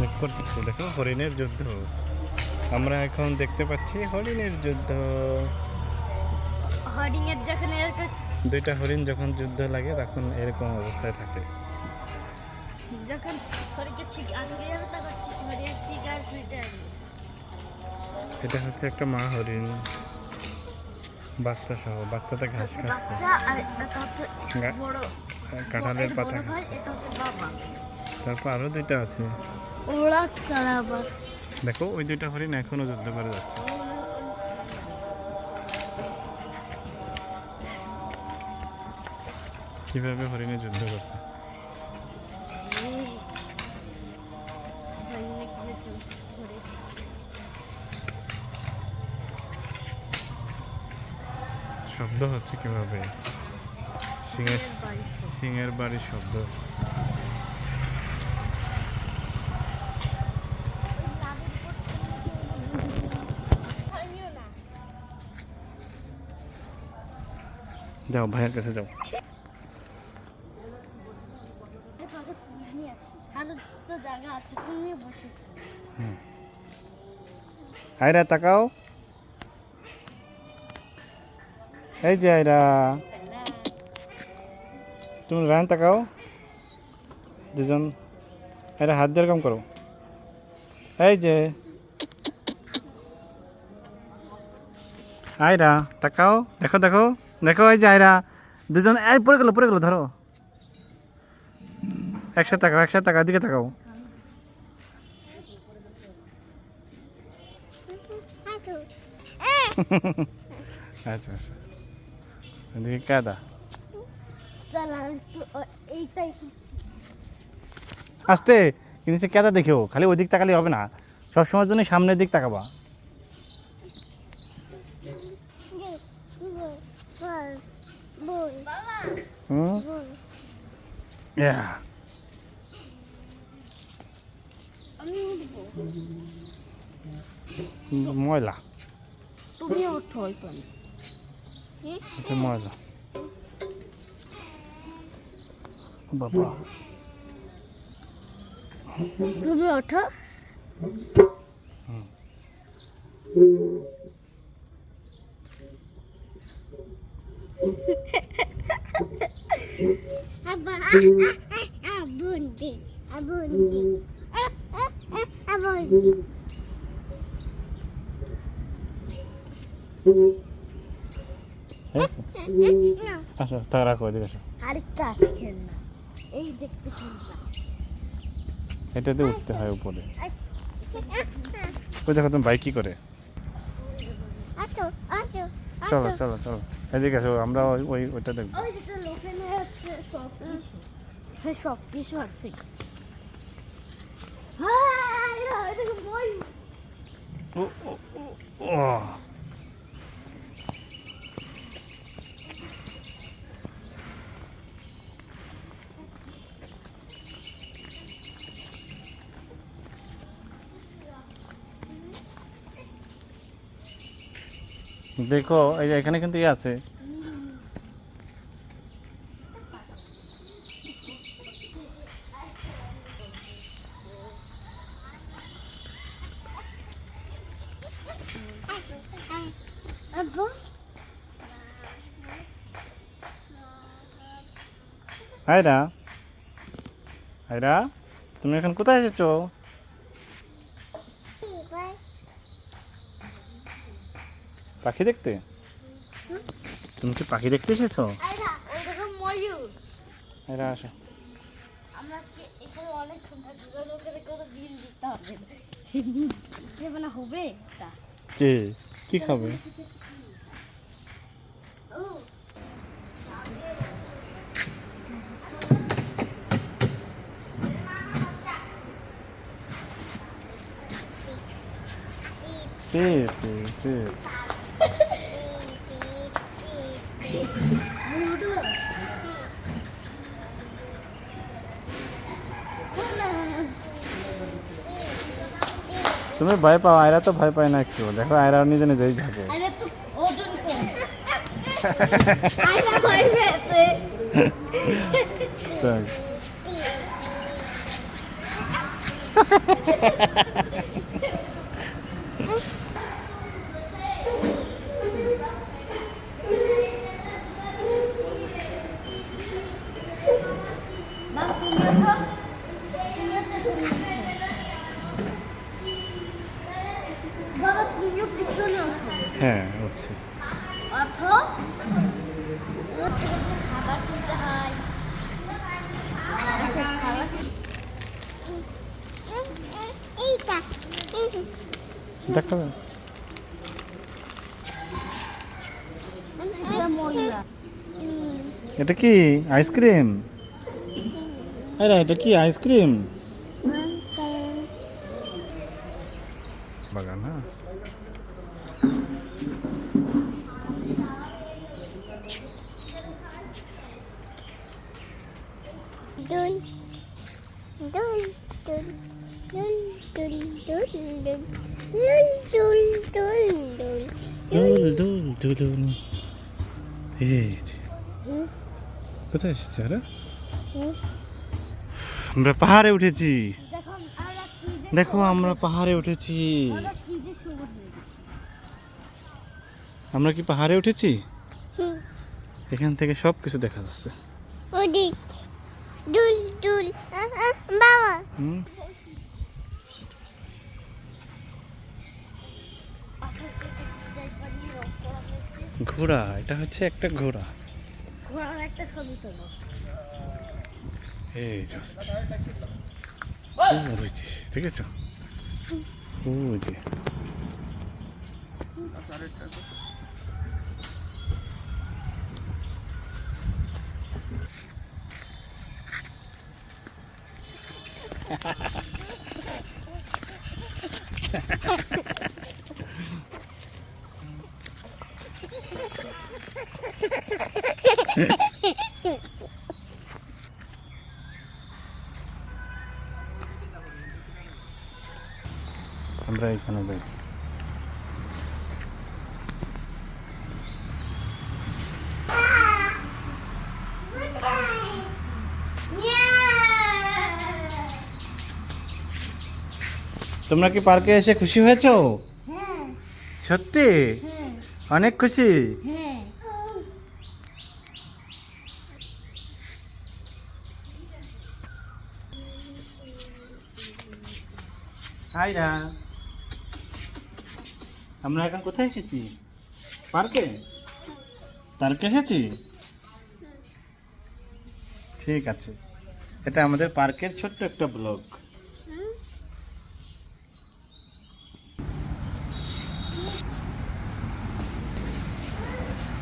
উপভোগ করতেছি। দেখো হরিণের যুদ্ধ, আমরা এখন দেখতে পাচ্ছি হরিণের যুদ্ধ। হরিণের যখন এরকম দুইটা হরিণ যখন যুদ্ধ লাগে তখন এরকম অবস্থায় থাকে। যখন হরিণকে ঠিক আটকে যাবে তখন হরিণের ঠিক আর ফিরতে আসবে। এটা হচ্ছে একটা মা হরিণ বাচ্চা সহ, বাচ্চাটা ঘাস খাচ্ছে, বাচ্চা আর এটা হচ্ছে বড় কাঁঠালের পাতা বড় ভাই, খাচ্ছে। এটা হচ্ছে বাবা। তারপর আরো দুইটা আছে, ওরা কারা আবার দেখো ওই দুইটা হরিণ এখনো যুদ্ধ করে যাচ্ছে। কিভাবে হরিণে যুদ্ধ করছে। শব্দ হচ্ছে কিভাবে, সিংহের বাড়ির শব্দ। যাও ভাইয়ের কাছে যাও। জায়গা আছে, তুমি বসে আয়রা তাকাও, এই যে আয়রা, তুমি রায়ন তাকাও, দুজন আয়রা হাত দিয়ে এরকম করো, এই যে আয়রা তাকাও, দেখো দেখো দেখো, এই যে আয়রা, দুজন এই পড়ে গেল ধরো, একসাথে তাকাও দিকে তাকাও। আচ্ছা আচ্ছা, এদিকে কাদা, আস্তে কিন্তু কেদা দেখেও, খালি ওই দিক তাকালে হবে না, সবসময়ের জন্য সামনের দিক তাকাবা। হুম, ময়লা, তুমি ওঠো ওইখানে। এটা ময়লা বাবা। তুমি ওঠো। Abundi. আসো তা রাখো, এদিকে আসো। আরেকটা আছে খেলনা, এই দেখতে খেলনা, এটাতে উঠতে হয় উপরে। ওই দেখো তুমি বাইক কি করে। চলো চলো চলো, এদিকে আসো, আমরা ওইটা দেখবো। ওই যেটা লোকেরা হচ্ছে সব কিছু আছে। ও ও ও ও। দেখো এই যে এখানে কিন্তু ইয়ে আছে, আয়রা আয়রা, তুমি এখন কোথায় এসেছো? পাখি দেখতে? তুমি কি পাখি দেখতে এসেছো? আয়রা আসো। আমরা এখানে অনেকক্ষণ থাকবো, লোকেদের কোনো বিল দিতে হবে না, হবে তা। কে কি খাবে? তুমি ভয় পাও, আয়রা তো ভয় পায় না একটু, দেখো আয়রা নিজে নিজেই থাকে। তাই বাবা তুমি ওঠো, তুমি ওঠো, তুমি ওঠো। বাবা তুমিও পিছনে ওঠো, হ্যাঁ উঠছি। ওঠো। খাবার খেতে হয়। খাবার এইটা দেখো ময়ূরা। এটা কি আইসক্রিম? আরে এটা কি আইসক্রিম? বাগান হ্যাঁ। Dun, dun, dun, dun, dun, dun, dun, dun, dun, dun, দুল দুল দুলুন। এই যে। কোথায় এসেছি আরে? আমরা পাহাড়ে উঠেছি। দেখো আমরা পাহাড়ে উঠেছি। আমরা কি পাহাড়ে উঠেছি? এখান থেকে সব কিছু দেখা যাচ্ছে। ওদিক দুল দুল বাবা হুম। ঘোড়া, এটা হচ্ছে একটা ঘোড়া। ঘোড়ার একটা ছবি তোলো। এই জাস্ট ওই যে দেখেছো? ওই যে আমরা এখানে যাই। তোমরা কি পার্কে এসে খুশি হয়েছো? হ্যাঁ সত্যি হ্যাঁ অনেক খুশি। হ্যাঁ হাই রা, আমরা এখন কোথায় এসেছি? পার্কে। পার্কে এসেছি। ঠিক আছে, এটা আমাদের পার্কের ছোট্ট একটা ব্লগ।